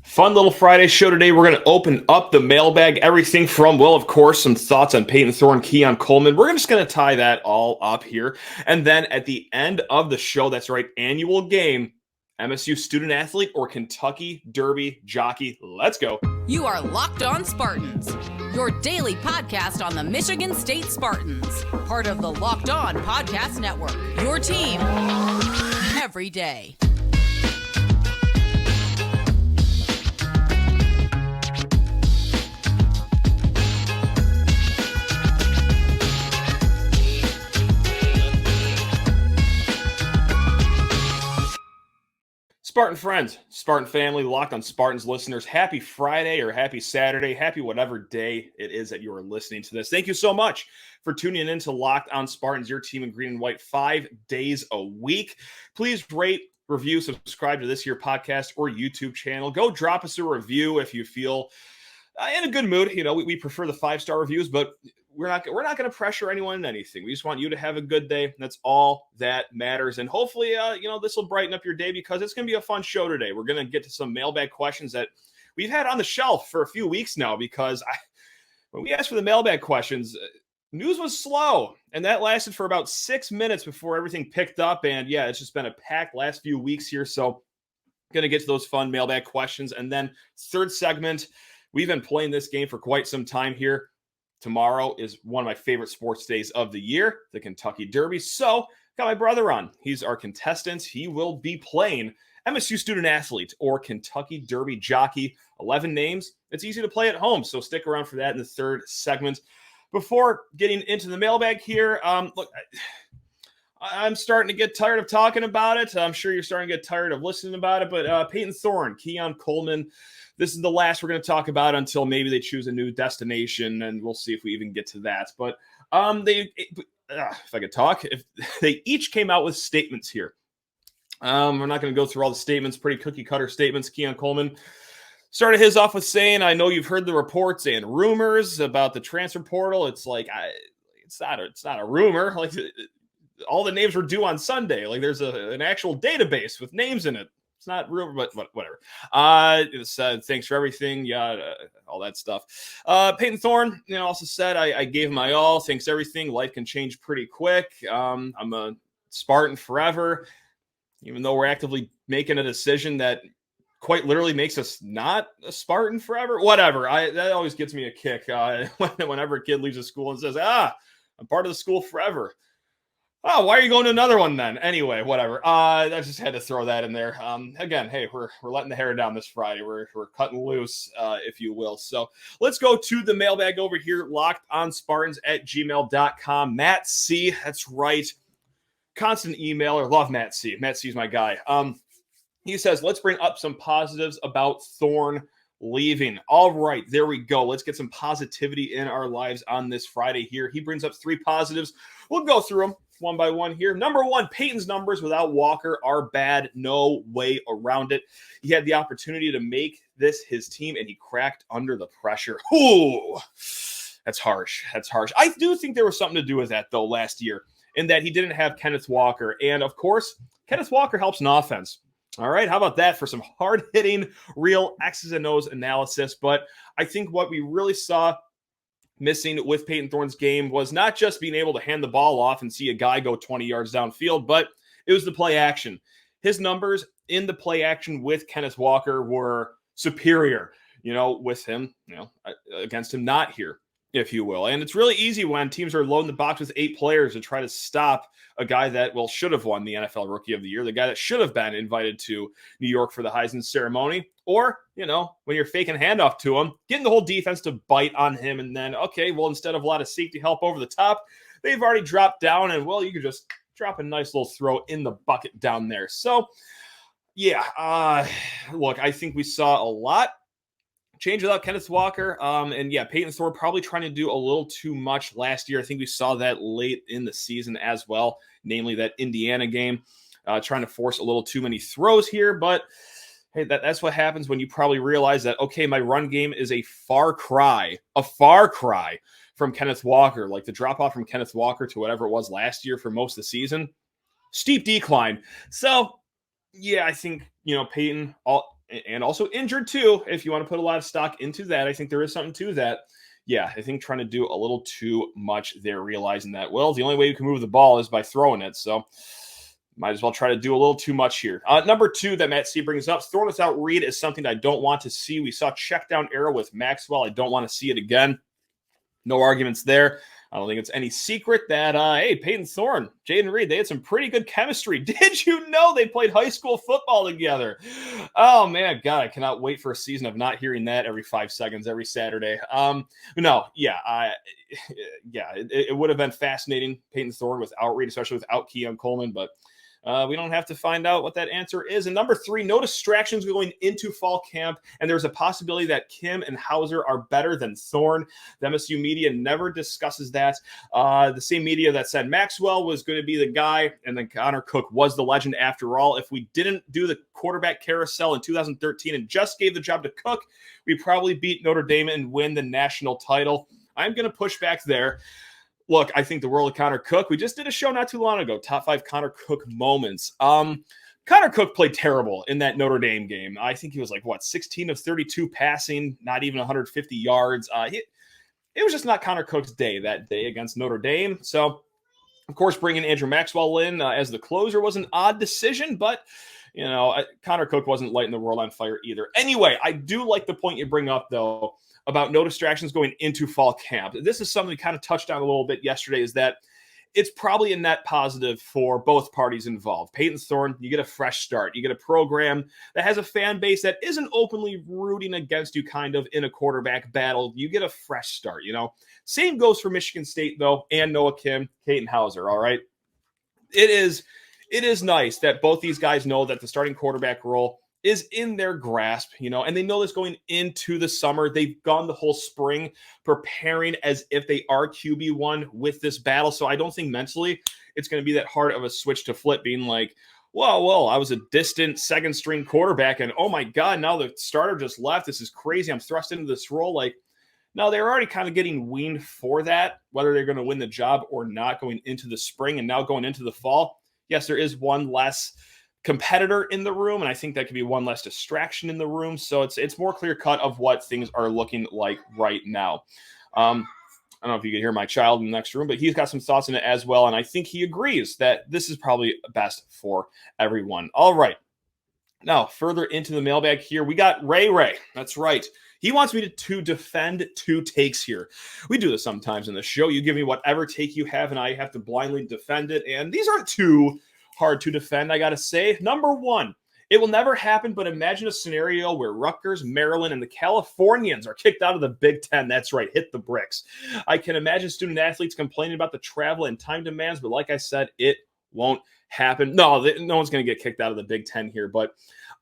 Fun little Friday show today. We're going to open up the mailbag. Everything from, well, of course, some thoughts on Payton Thorne, Keon Coleman. We're just going to tie that all up here. And then at the end of the show, that's right, annual game, MSU student athlete or Kentucky Derby jockey. Let's go. You are Locked On Spartans, your daily podcast on the Michigan State Spartans, part of the Locked On Podcast Network, your team every day. Spartan friends, Spartan family, Locked On Spartans listeners, happy Friday or happy Saturday, happy whatever day it is that you are listening to this. Thank you so much for tuning in to Locked On Spartans, your team in green and white 5 days a week. Please rate, review, subscribe to this here podcast or YouTube channel. Go drop us a review if you feel in a good mood. You know, we prefer the 5-star reviews, but we're not going to pressure anyone in anything. We just want you to have a good day. That's all that matters. And hopefully, this will brighten up your day because it's going to be a fun show today. We're going to get to some mailbag questions that we've had on the shelf for a few weeks now because when we asked for the mailbag questions, news was slow. And that lasted for about 6 minutes before everything picked up. And yeah, it's just been a packed last few weeks here. So going to get to those fun mailbag questions. And then third segment, we've been playing this game for quite some time here. Tomorrow is one of my favorite sports days of the year, the Kentucky Derby. So, got my brother on. He's our contestant. He will be playing MSU student athlete or Kentucky Derby jockey. 11 names. It's easy to play at home, so stick around for that in the third segment. Before getting into the mailbag here, look, I'm starting to get tired of talking about it. I'm sure you're starting to get tired of listening about it, but Payton Thorne, Keon Coleman, this is the last we're going to talk about until maybe they choose a new destination, and we'll see if we even get to that. But if I could talk, if they each came out with statements here. We're not going to go through all the statements, pretty cookie-cutter statements. Keon Coleman started his off with saying, I know you've heard the reports and rumors about the transfer portal. It's like, it's not a rumor. Like, all the names were due on Sunday. Like, there's an actual database with names in it. It's not real, but whatever. Thanks for everything. Yeah, all that stuff. Payton Thorne, also said, I gave my all. Thanks everything. Life can change pretty quick. I'm a Spartan forever, even though we're actively making a decision that quite literally makes us not a Spartan forever. Whatever. That always gets me a kick whenever a kid leaves a school and says, I'm part of the school forever. Oh, why are you going to another one then? Anyway, whatever. I just had to throw that in there. Again, hey, we're letting the hair down this Friday. We're cutting loose, if you will. So let's go to the mailbag over here, lockedonspartans@gmail.com. Matt C, that's right. Constant emailer. Love Matt C. Matt C is my guy. He says, let's bring up some positives about Thorne leaving. All right, there we go. Let's get some positivity in our lives on this Friday here. He brings up 3 positives. We'll go through them one by one here. Number 1, Payton's numbers without Walker are bad. No way around it. He had the opportunity to make this his team, and he cracked under the pressure. Ooh, that's harsh. That's harsh. I do think there was something to do with that, though, last year, in that he didn't have Kenneth Walker. And, of course, Kenneth Walker helps an offense. All right, how about that for some hard-hitting, real X's and O's analysis? But I think what we really saw missing with Payton Thorne's game was not just being able to hand the ball off and see a guy go 20 yards downfield, but it was the play action. His numbers in the play action with Kenneth Walker were superior, with him, against him not here, if you will. And it's really easy when teams are loading the box with 8 players to try to stop a guy that, should have won the NFL Rookie of the Year, the guy that should have been invited to New York for the Heisman ceremony, or, when you're faking handoff to him, getting the whole defense to bite on him, and then, okay, well, instead of a lot of safety help over the top, they've already dropped down, and, you could just drop a nice little throw in the bucket down there. So, yeah, look, I think we saw a lot change without Kenneth Walker. And yeah, Payton Thorne probably trying to do a little too much last year. I think we saw that late in the season as well, namely that Indiana game, trying to force a little too many throws here. But hey, that's what happens when you probably realize that, okay, my run game is a far cry from Kenneth Walker. Like the drop off from Kenneth Walker to whatever it was last year for most of the season, steep decline. So yeah, I think, Payton, and also injured too, if you want to put a lot of stock into that. I think there is something to that. Yeah, I think trying to do a little too much there, realizing that, well, the only way you can move the ball is by throwing it. So might as well try to do a little too much here. Number 2 that Matt C brings up, Thorne without Reed is something I don't want to see. We saw check down error with Maxwell. I don't want to see it again. No arguments there. I don't think it's any secret that, hey, Payton Thorne, Jaden Reed, they had some pretty good chemistry. Did you know they played high school football together? Oh, man, God, I cannot wait for a season of not hearing that every 5 seconds, every Saturday. It would have been fascinating, Payton Thorne without Reed, especially without Keon Coleman, but we don't have to find out what that answer is. And number 3, no distractions going into fall camp. And there's a possibility that Kim and Hauser are better than Thorne. The MSU media never discusses that. The same media that said Maxwell was going to be the guy, and then Connor Cook was the legend after all. If we didn't do the quarterback carousel in 2013 and just gave the job to Cook, we probably beat Notre Dame and win the national title. I'm going to push back there. Look, I think the world of Connor Cook. We just did a show not too long ago, top 5 Connor Cook moments. Connor Cook played terrible in that Notre Dame game. I think he was 16 of 32 passing, not even 150 yards. It was just not Connor Cook's day that day against Notre Dame. So, of course, bringing Andrew Maxwell in as the closer was an odd decision, but Connor Cook wasn't lighting the world on fire either. Anyway, I do like the point you bring up, though, about no distractions going into fall camp. This is something we kind of touched on a little bit yesterday, is that it's probably a net positive for both parties involved. Payton Thorne, you get a fresh start. You get a program that has a fan base that isn't openly rooting against you kind of in a quarterback battle. You get a fresh start, Same goes for Michigan State, though, and Noah Kim, Kaden Hauser, all right? It is nice that both these guys know that the starting quarterback role is in their grasp, and they know this going into the summer. They've gone the whole spring preparing as if they are QB1 with this battle. So I don't think mentally it's going to be that hard of a switch to flip, being like, well, I was a distant second string quarterback, and oh my God, now the starter just left. This is crazy. I'm thrust into this role. No, they're already kind of getting weaned for that, whether they're going to win the job or not going into the spring and now going into the fall. Yes, there is one less competitor in the room, and I think that could be one less distraction in the room. So it's more clear cut of what things are looking like right now. I don't know if you can hear my child in the next room, but he's got some thoughts on it as well, and I think he agrees that this is probably best for everyone. All right. Now, further into the mailbag here, we got Ray. That's right. He wants me to defend 2 takes here. We do this sometimes in the show. You give me whatever take you have, and I have to blindly defend it, and these aren't too hard to defend, I gotta say. Number 1, it will never happen, but imagine a scenario where Rutgers, Maryland, and the Californians are kicked out of the Big Ten. That's right, hit the bricks. I can imagine student athletes complaining about the travel and time demands, but like I said, it won't happen. No one's going to get kicked out of the Big Ten here, but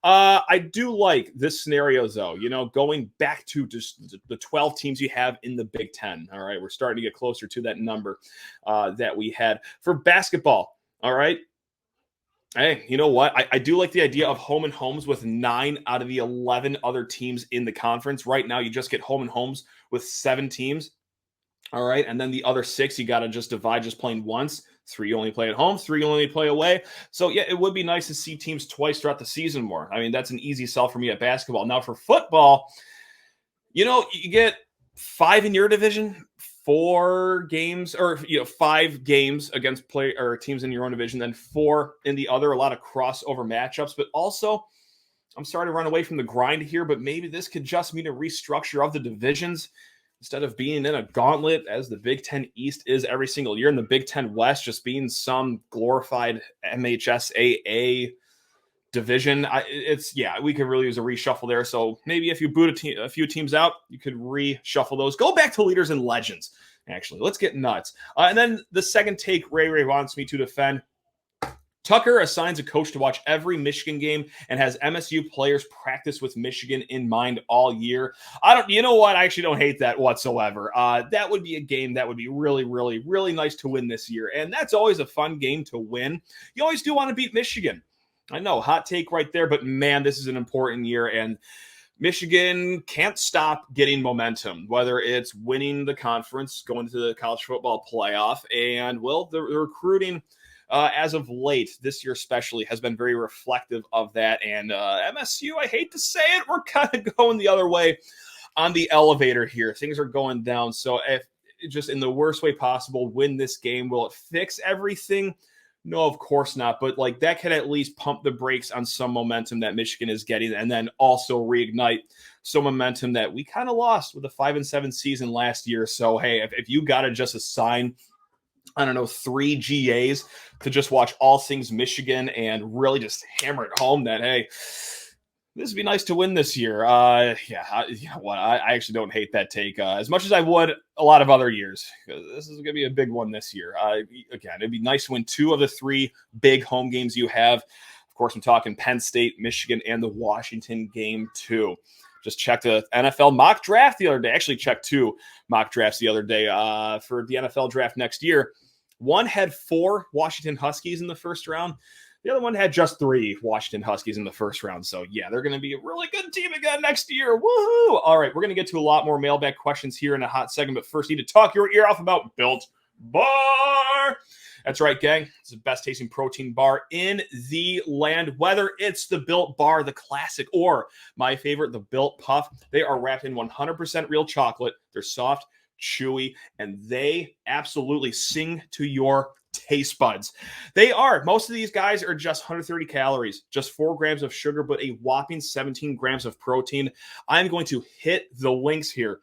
I do like this scenario, though, going back to just the 12 teams you have in the Big Ten. All right, we're starting to get closer to that number that we had for basketball. All right. Hey, you know what? I do like the idea of home and homes with 9 out of the 11 other teams in the conference. Right now, you just get home and homes with 7 teams. All right. And then the other 6, you got to just divide just playing once. 3 only play at home, 3 only play away. So, yeah, it would be nice to see teams twice throughout the season more. I mean, that's an easy sell for me at basketball. Now, for football, you get 5 in your division, 4 games, or 5 games against teams in your own division, then 4 in the other. A lot of crossover matchups, but also I'm starting to run away from the grind here. But maybe this could just mean a restructure of the divisions instead of being in a gauntlet as the Big Ten East is every single year, in the Big Ten West just being some glorified MHSAA division. We could really use a reshuffle there. So maybe if you boot a few teams out, you could reshuffle those. Go back to leaders and legends. Actually, let's get nuts. And then the second take Ray wants me to defend. Tucker assigns a coach to watch every Michigan game and has MSU players practice with Michigan in mind all year. You know what? I actually don't hate that whatsoever. That would be a game that would be really, really, really nice to win this year. And that's always a fun game to win. You always do want to beat Michigan. I know, hot take right there, but man, this is an important year, and Michigan can't stop getting momentum, whether it's winning the conference, going to the college football playoff, and, well, the recruiting as of late, this year especially, has been very reflective of that. And MSU, I hate to say it, we're kind of going the other way on the elevator here. Things are going down. So if just in the worst way possible, win this game, will it fix everything? No, of course not. But like that could at least pump the brakes on some momentum that Michigan is getting, and then also reignite some momentum that we kind of lost with the 5-7 season last year. So hey, if you got to just assign, I don't know, 3 GAs to just watch all things Michigan and really just hammer it home that, hey, this would be nice to win this year. You know what? I actually don't hate that take as much as I would a lot of other years. This is going to be a big one this year. Again, it'd be nice to win 2 of the 3 big home games you have. Of course, I'm talking Penn State, Michigan, and the Washington game too. Just checked the NFL mock draft the other day. Actually checked 2 mock drafts the other day for the NFL draft next year. One had 4 Washington Huskies in the first round. The other one had just 3 Washington Huskies in the first round. So, yeah, they're going to be a really good team again next year. Woohoo! All right, we're going to get to a lot more mailbag questions here in a hot second. But first, need to talk your ear off about Built Bar. That's right, gang. It's the best tasting protein bar in the land. Whether it's the Built Bar, the classic, or my favorite, the Built Puff, they are wrapped in 100% real chocolate. They're soft, chewy, and they absolutely sing to your taste buds. They are. Most of these guys are just 130 calories, just 4 grams of sugar, but a whopping 17 grams of protein. I'm going to hit the links here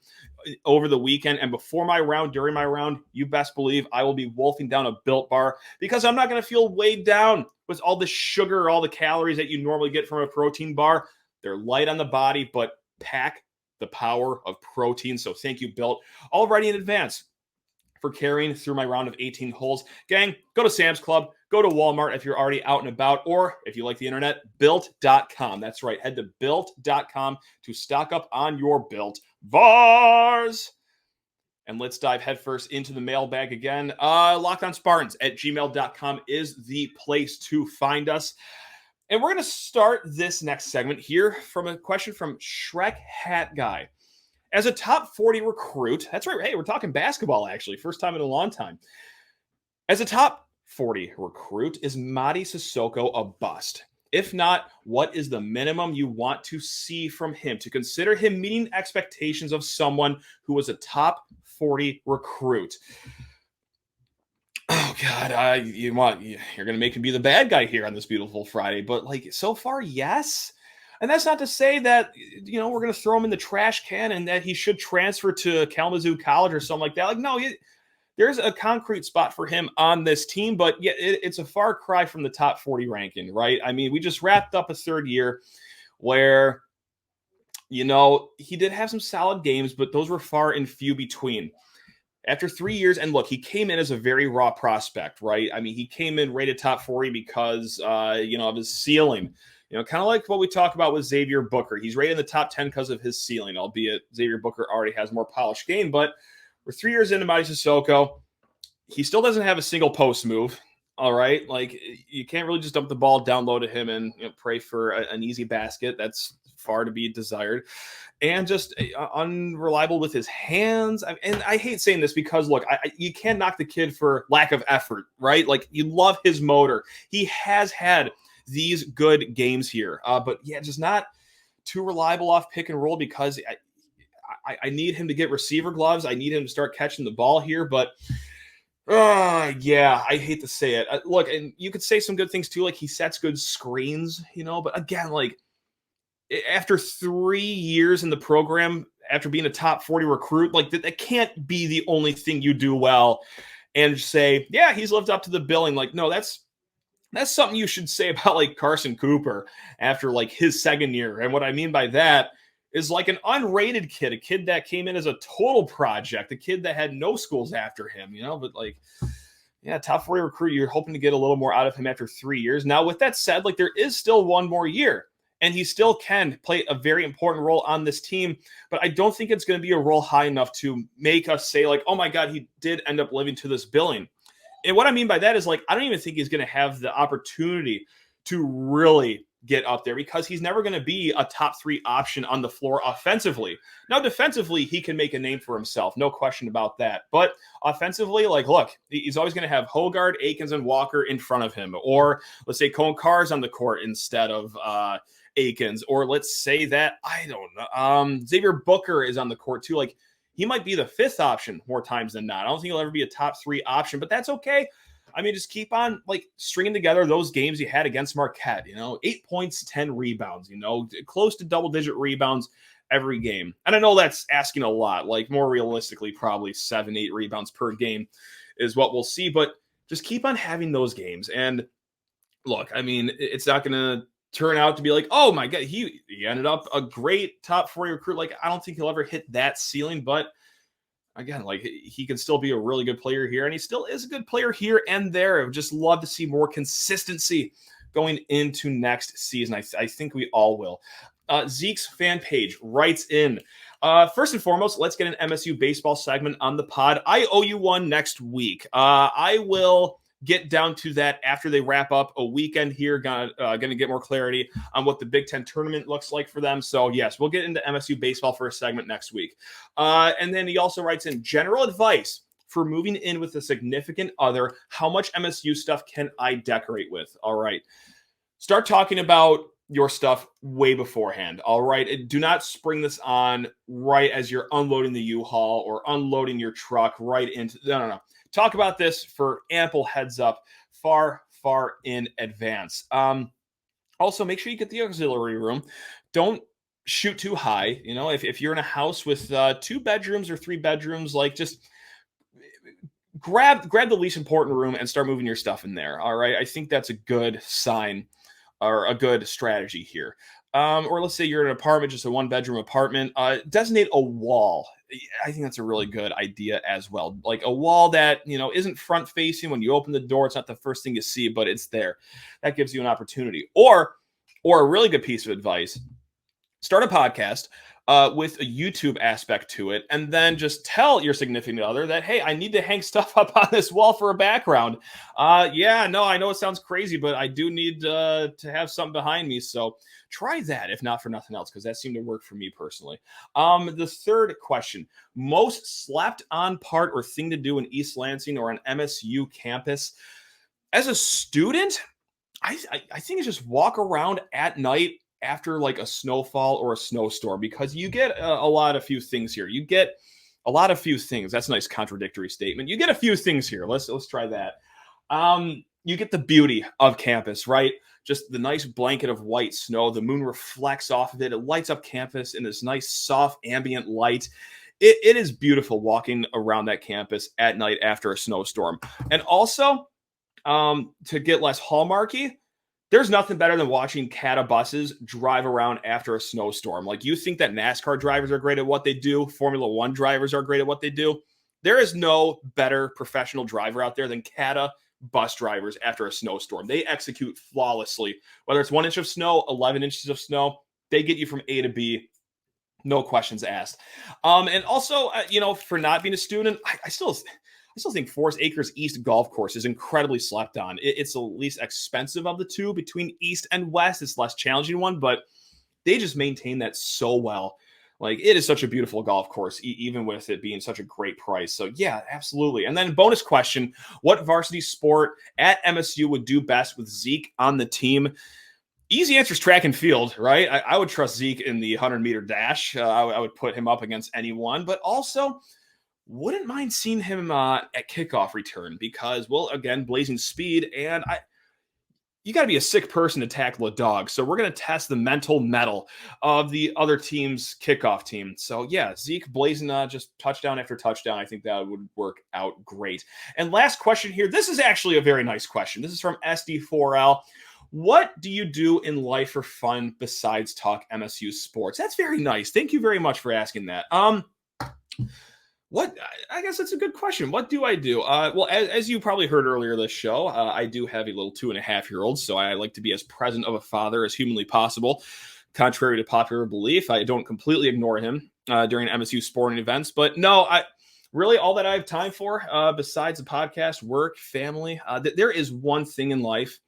over the weekend, and before my round, during my round, you best believe I will be wolfing down a Built Bar because I'm not going to feel weighed down with all the sugar, all the calories that you normally get from a protein bar. They're light on the body, but pack the power of protein. So thank you, Built, already in advance for carrying through my round of 18 holes. Gang, go to Sam's Club, go to Walmart if you're already out and about, or if you like the internet, built.com. That's right. Head to built.com to stock up on your Built Bars. And let's dive headfirst into the mailbag again. LockedOnSpartans@gmail.com is the place to find us. And we're going to start this next segment here from a question from Shrek Hat Guy. As a top 40 recruit, that's right, hey, we're talking basketball actually, first time in a long time. As a top 40 recruit, is Mady Sissoko a bust? If not, what is the minimum you want to see from him to consider him meeting expectations of someone who was a top 40 recruit? Oh, God, you're going to make him be the bad guy here on this beautiful Friday, but like so far, yes. And that's not to say that, you know, we're going to throw him in the trash can and that he should transfer to Kalamazoo College or something like that. Like, no, there's a concrete spot for him on this team, but yeah, it's a far cry from the top 40 ranking, right? I mean, we just wrapped up a third year where, you know, he did have some solid games, but those were far and few between. After 3 years, and look, he came in as a very raw prospect, right? I mean, he came in rated top 40 because, you know, of his ceiling. You know, kind of like what we talk about with Xavier Booker. He's rated in the top 10 because of his ceiling, albeit Xavier Booker already has more polished game. But we're 3 years into Mady Sissoko. He still doesn't have a single post move, all right? Like, you can't really just dump the ball down low to him and, you know, pray for an easy basket. That's far to be desired. And just unreliable with his hands. And I hate saying this because, look, you can't knock the kid for lack of effort, right? Like, you love his motor. He has had these good games here. But yeah, just not too reliable off pick and roll because I need him to get receiver gloves. I need him to start catching the ball here. But yeah, I hate to say it. Look, and you could say some good things too. Like he sets good screens, you know, but again, like after 3 years in the program, after being a top 40 recruit, like that can't be the only thing you do well and say, yeah, he's lived up to the billing. Like, no, that's something you should say about like Carson Cooper after like his second year. And what I mean by that is like an unrated kid, a kid that came in as a total project, a kid that had no schools after him, you know, but like, yeah, top 40 recruit, you're hoping to get a little more out of him after 3 years. Now, with that said, like there is still one more year and he still can play a very important role on this team, but I don't think it's going to be a role high enough to make us say like, oh my God, he did end up living to this billing. And what I mean by that is like, I don't even think he's going to have the opportunity to really get up there because he's never going to be a top 3 option on the floor offensively. Now, defensively, he can make a name for himself. No question about that. But offensively, like, look, he's always going to have Hogard, Akins, and Walker in front of him. Or let's say Cohen Carr's on the court instead of Akins. Or let's say that, I don't know, Xavier Booker is on the court too. Like, he might be the 5th option more times than not. I don't think he'll ever be a top 3 option, but that's okay. I mean, just keep on like stringing together those games you had against Marquette, 8 points, 10 rebounds, close to double-digit rebounds every game. And I know that's asking a lot, like more realistically, probably 7-8 rebounds per game is what we'll see, but just keep on having those games. And look, I mean, it's not going to turn out to be like, oh my God, he ended up a great top 40 recruit. Like, I don't think he'll ever hit that ceiling, but again, like he can still be a really good player here, and he still is a good player here and there. I would just love to see more consistency going into next season. I think we all will. Zeke's fan page writes in, first and foremost, let's get an MSU baseball segment on the pod. I owe you one next week. I will get down to that after they wrap up a weekend here. Gonna get more clarity on what the Big Ten tournament looks like for them. So yes, we'll get into MSU baseball for a segment next week. And then he also writes in general advice for moving in with a significant other. How much MSU stuff can I decorate with? All right. Start talking about your stuff way beforehand. All right. Do not spring this on right as you're unloading the U-Haul or unloading your truck right into, no. Talk about this for ample heads up far in advance. Also, make sure you get the auxiliary room. Don't shoot too high. If you're in a house with 2 bedrooms or 3 bedrooms, like just grab the least important room and start moving your stuff in there. All right. I think that's a good sign or a good strategy here. Or let's say you're in an apartment, just a 1-bedroom apartment, designate a wall. I think that's a really good idea as well. Like a wall that, isn't front facing. When you open the door, it's not the first thing you see, but it's there. That gives you an opportunity. Or a really good piece of advice, start a podcast with a YouTube aspect to it, and then just tell your significant other that, hey, I need to hang stuff up on this wall for a background. I know it sounds crazy, but I do need to have something behind me. So try that, if not for nothing else, because that seemed to work for me personally. The third question, most slept on part or thing to do in East Lansing or an MSU campus. As a student, I think it's just walk around at night after like a snowfall or a snowstorm, because you get a lot of few things here. You get a lot of few things. That's a nice contradictory statement. You get a few things here. Let's try that. You get the beauty of campus, right? Just the nice blanket of white snow. The moon reflects off of it. It lights up campus in this nice, soft, ambient light. It is beautiful walking around that campus at night after a snowstorm. And also, to get less hallmarky, there's nothing better than watching CATA buses drive around after a snowstorm. Like, you think that NASCAR drivers are great at what they do, Formula One drivers are great at what they do. There is no better professional driver out there than CATA bus drivers after a snowstorm. They execute flawlessly. Whether it's 1 inch of snow, 11 inches of snow, they get you from A to B. No questions asked. And also, for not being a student, I still think Forest Acres East Golf Course is incredibly slept on. It's the least expensive of the two between East and West. It's the less challenging one, but they just maintain that so well. Like, it is such a beautiful golf course, even with it being such a great price. So yeah, absolutely. And then bonus question, what varsity sport at MSU would do best with Zeke on the team? Easy answer is track and field, right? I would trust Zeke in the 100-meter dash. I would put him up against anyone, but also wouldn't mind seeing him at kickoff return because, well, again, blazing speed, and you got to be a sick person to tackle a dog. So we're going to test the mental mettle of the other team's kickoff team. So yeah, Zeke blazing just touchdown after touchdown. I think that would work out great. And last question here. This is actually a very nice question. This is from SD4L. What do you do in life for fun besides talk MSU sports? That's very nice. Thank you very much for asking that. I guess that's a good question. What do I do? Well, as you probably heard earlier this show, I do have a little 2.5-year-old, so I like to be as present of a father as humanly possible. Contrary to popular belief, I don't completely ignore him during MSU sporting events. But no, really all that I have time for besides the podcast, work, family, there is one thing in life.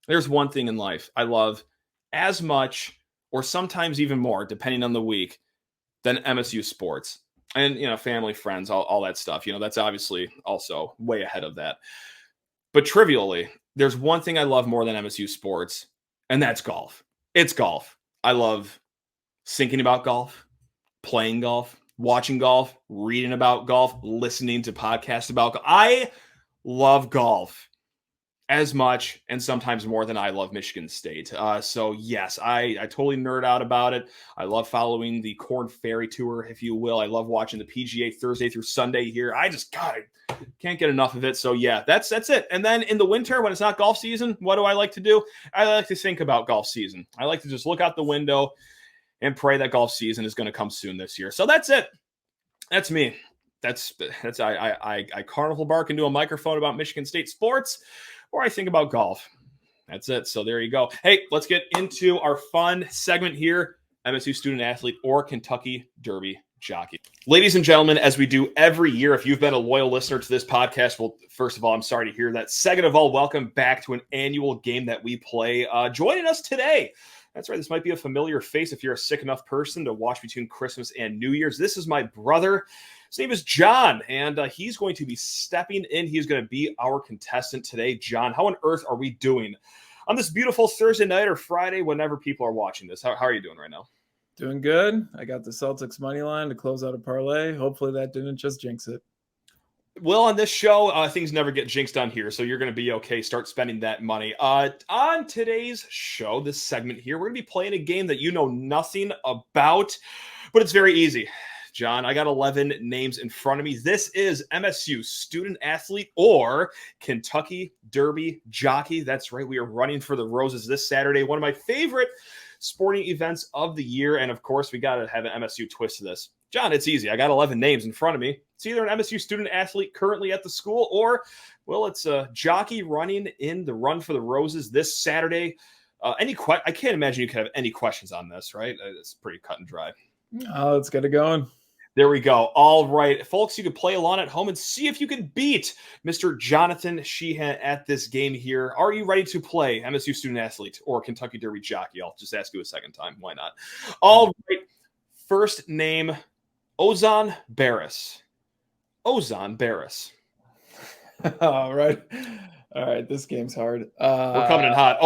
There's one thing in life I love, as much or sometimes even more, depending on the week, than MSU sports. And, family, friends, all that stuff. That's obviously also way ahead of that. But trivially, there's one thing I love more than MSU sports, and that's golf. It's golf. I love thinking about golf, playing golf, watching golf, reading about golf, listening to podcasts about golf. I love golf as much and sometimes more than I love Michigan State. So yes, I totally nerd out about it. I love following the Corn Ferry Tour, if you will. I love watching the PGA Thursday through Sunday here. I can't get enough of it. So yeah, that's it. And then in the winter, when it's not golf season, what do I like to do? I like to think about golf season. I like to just look out the window and pray that golf season is going to come soon this year. So that's it. That's me. I carnival bark into a microphone about Michigan State sports, or I think about golf. That's it. So there you go. Hey, let's get into our fun segment here. MSU student athlete or Kentucky Derby jockey. Ladies and gentlemen, as we do every year, if you've been a loyal listener to this podcast, well, first of all, I'm sorry to hear that. Second of all, welcome back to an annual game that we play. Joining us today, that's right, this might be a familiar face if you're a sick enough person to watch between Christmas and New Year's. This is my brother. His name is John, and he's going to be stepping in. He's going to be our contestant today. John, how on earth are we doing on this beautiful Thursday night or Friday, whenever people are watching this? How are you doing right now? Doing good. I got the Celtics money line to close out a parlay. Hopefully that didn't just jinx it. Well, on this show, things never get jinxed on here, so you're going to be okay. Start spending that money. On today's show, this segment here, we're going to be playing a game that you know nothing about, but it's very easy. John, I got 11 names in front of me. This is MSU student athlete or Kentucky Derby jockey. That's right. We are running for the roses this Saturday. One of my favorite sporting events of the year. And of course, we got to have an MSU twist to this. John, it's easy. I got 11 names in front of me. It's either an MSU student athlete currently at the school or, well, it's a jockey running in the Run for the Roses this Saturday. I can't imagine you could have any questions on this, right? It's pretty cut and dry. Let's get it going. There we go. All right, folks, you can play along at home and see if you can beat Mr. Jonathan Sheehan at this game here. Are you ready to play MSU student athlete or Kentucky Derby jockey? I'll just ask you a second time. Why not? All right. First name, Ozan Barris. Ozan Barris. All right. This game's hard. We're coming in hot.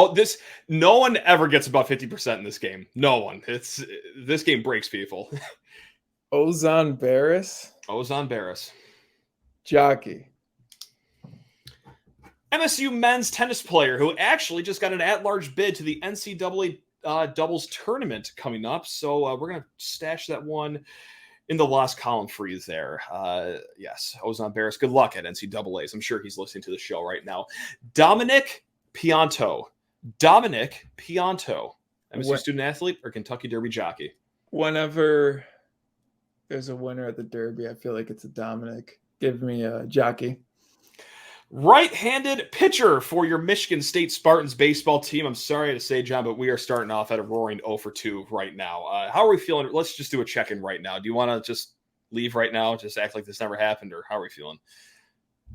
No one ever gets above 50% in this game. No one. This game breaks people. Ozan Barris. Ozan Barris. Jockey. MSU men's tennis player who actually just got an at-large bid to the NCAA doubles tournament coming up. So we're going to stash that one in the lost column for you there. Yes, Ozan Barris. Good luck at NCAAs. I'm sure he's listening to the show right now. Dominic Pianto. MSU student athlete or Kentucky Derby jockey? Whenever there's a winner at the Derby, I feel like it's a Dominic. Give me a jockey. Right-handed pitcher for your Michigan State Spartans baseball team. I'm sorry to say, John, but we are starting off at a roaring 0-for-2 right now. How are we feeling? Let's just do a check-in right now. Do you want to just leave right now, just act like this never happened, or how are we feeling?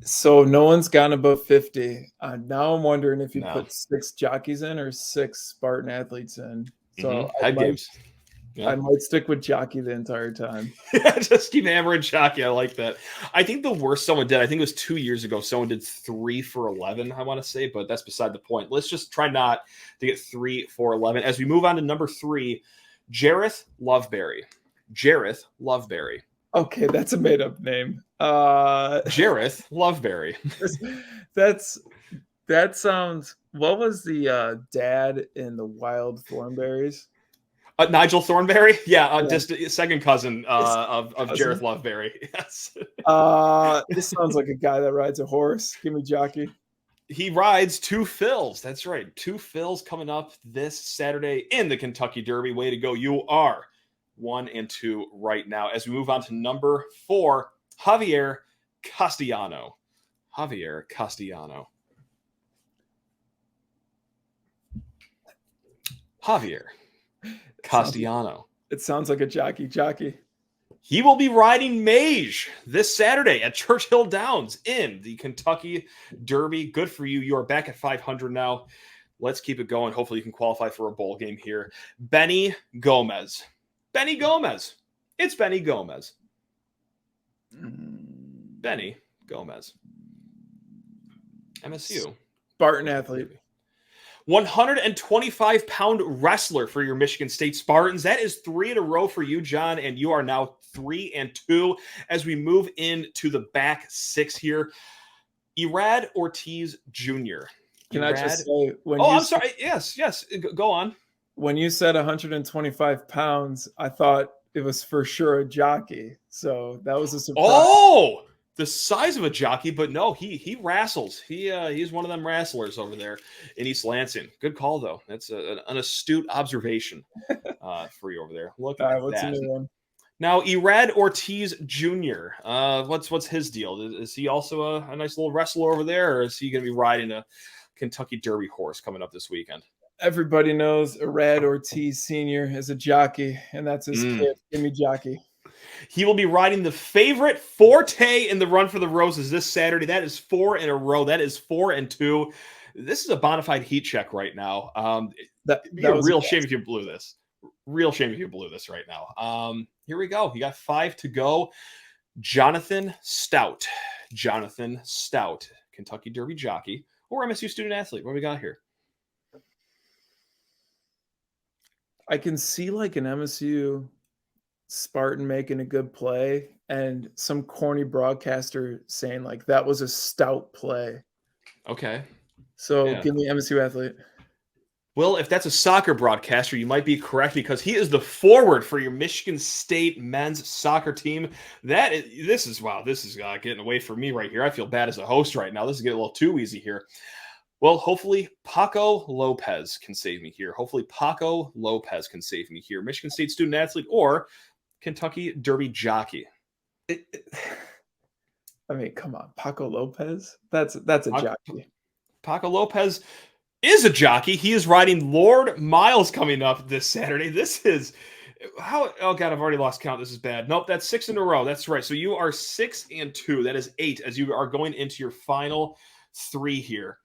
So no one's gone above 50. Now I'm wondering if you put 6 jockeys in or 6 Spartan athletes in. So head games. Yeah. I might stick with jockey the entire time. Just keep hammering jockey. I like that. I think the worst someone did, I think it was 2 years ago, someone did 3 for 11, I want to say, but that's beside the point. Let's just try not to get 3 for 11. As we move on to number 3, Jareth Loveberry. Okay, that's a made-up name. Jareth Loveberry. That sounds... What was the dad in the Wild Thornberrys? Nigel Thornberry? Yeah, just a second cousin of Jareth Loveberry. Yes. This sounds like a guy that rides a horse. Give me jockey. He rides 2 fills. That's right. 2 fills coming up this Saturday in the Kentucky Derby. Way to go. You are 1 and 2 right now. As we move on to number 4, Javier Castellano. Javier Castellano. It sounds like a jockey. He will be riding Mage this Saturday at Churchill Downs in the Kentucky Derby. Good for you. You are back at 500 now. Let's keep it going. Hopefully you can qualify for a bowl game here. Benny Gomez. Benny Gomez. It's Benny Gomez. Benny Gomez. MSU. Spartan athlete. 125-pound wrestler for your Michigan State Spartans. That is 3 in a row for you, John, and you are now 3-2 as we move into the back 6 here. Irad Ortiz Jr. Can I just say I'm sorry. Yes. Go on. When you said 125 pounds, I thought it was for sure a jockey. So that was a surprise. Oh, the size of a jockey, but no, he wrestles. He's one of them wrestlers over there in East Lansing. Good call though. That's an astute observation for you over there. Look at what's that. The new one? Now, Irad Ortiz Jr. What's his deal? Is he also a nice little wrestler over there, or is he going to be riding a Kentucky Derby horse coming up this weekend? Everybody knows Irad Ortiz Sr. is a jockey, and that's his kid. Give me jockey. He will be riding the favorite Forte in the Run for the Roses this Saturday. That is 4 in a row. That is 4-2. This is a bona fide heat check right now. That was a real shame if you blew this. Real shame if you blew this right now. Here we go. You got 5 to go. Jonathan Stout. Kentucky Derby jockey or MSU student athlete. What do we got here? I can see like an MSU Spartan making a good play and some corny broadcaster saying like that was a stout play. Okay. So give me MSU athlete. Well, if that's a soccer broadcaster, you might be correct because he is the forward for your Michigan State men's soccer team. This is getting away from me right here. I feel bad as a host right now. This is getting a little too easy here. Well, hopefully Paco Lopez can save me here. Michigan State student athlete or Kentucky Derby jockey. I mean, come on, Paco Lopez. That's a jockey. Paco Lopez is a jockey. He is riding Lord Miles coming up this Saturday. This is how. Oh God, I've already lost count. This is bad. Nope, that's 6 in a row. That's right. So you are 6-2. That is 8 as you are going into your final 3 here.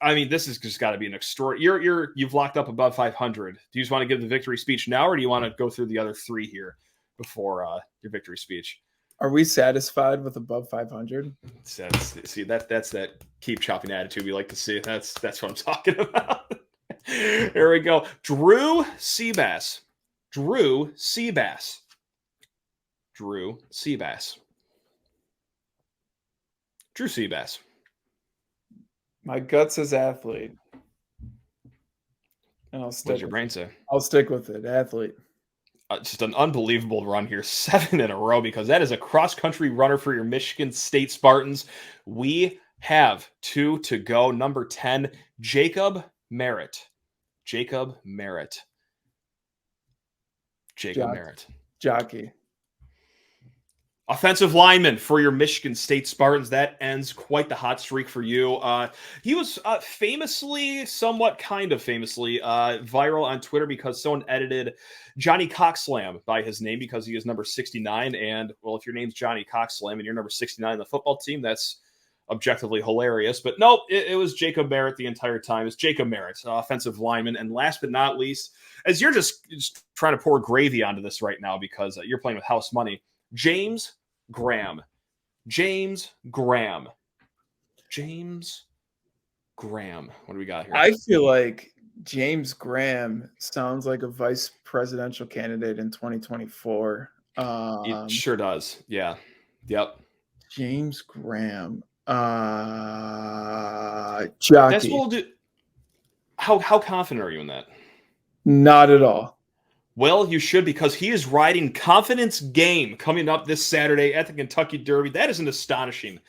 I mean, this has just got to be an extraordinary. You've locked up above 500. Do you just want to give the victory speech now, or do you want to go through the other 3 here before your victory speech? Are we satisfied with above 500? See, that's that keep chopping attitude we like to see. That's what I'm talking about. Here we go. Drew Seabass. My gut says athlete. And What does your brain say? I'll stick with it. Athlete. Just an unbelievable run here. 7 in a row because that is a cross-country runner for your Michigan State Spartans. We have 2 to go. Number 10, Jacob Merritt. Jockey. Offensive lineman for your Michigan State Spartans. That ends quite the hot streak for you. He was somewhat famously viral on Twitter because someone edited Johnny Cockslam by his name because he is number 69. And, well, if your name's Johnny Cockslam and you're number 69 on the football team, that's objectively hilarious. But no, it was Jacob Merritt the entire time. It's Jacob Merritt, offensive lineman. And last but not least, as you're just trying to pour gravy onto this right now because you're playing with house money, James Graham. What do we got here? I feel like James Graham sounds like a vice presidential candidate in 2024. It sure does. Yeah. Yep. James Graham. Jockey. That's what we'll do. How confident are you in that? Not at all. Well, you should because he is riding Confidence Game coming up this Saturday at the Kentucky Derby. That is an astonishing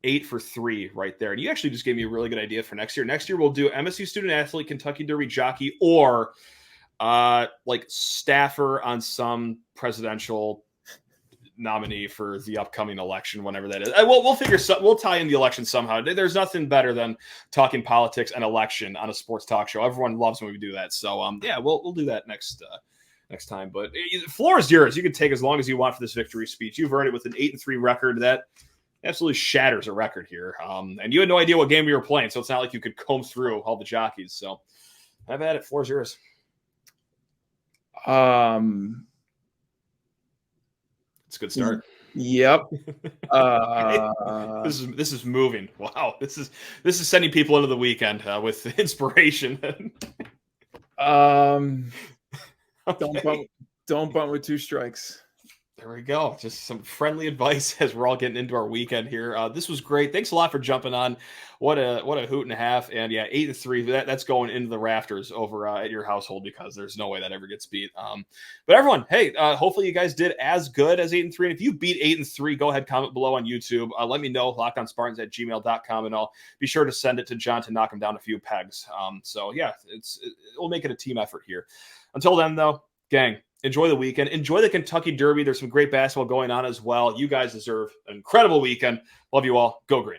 8 for 3 right there. And you actually just gave me a really good idea for next year. Next year, we'll do MSU student athlete, Kentucky Derby jockey, or like staffer on some presidential nominee for the upcoming election, whenever that is. We'll figure we'll tie in the election somehow. There's nothing better than talking politics and election on a sports talk show. Everyone loves when we do that. So yeah, we'll do that next time. But the floor is yours. You can take as long as you want for this victory speech. You've earned it with an 8-3 record. That absolutely shatters a record here. And you had no idea what game we were playing, so it's not like you could comb through all the jockeys. So have at it. Floor's yours. It's a good start. Yep. This is moving. Wow. This is sending people into the weekend with inspiration. Okay. Don't bunt with 2 strikes. There we go. Just some friendly advice as we're all getting into our weekend here. This was great. Thanks a lot for jumping on. What a hoot and a half. And yeah, 8-3. That's going into the rafters over at your household because there's no way that ever gets beat. But everyone, hey, hopefully you guys did as good as 8-3. And if you beat 8-3, go ahead, comment below on YouTube. Let me know. LockedOnSpartans@gmail.com, and I'll be sure to send it to John to knock him down a few pegs. So yeah, we'll make it a team effort here. Until then, though, gang, enjoy the weekend. Enjoy the Kentucky Derby. There's some great basketball going on as well. You guys deserve an incredible weekend. Love you all. Go Green.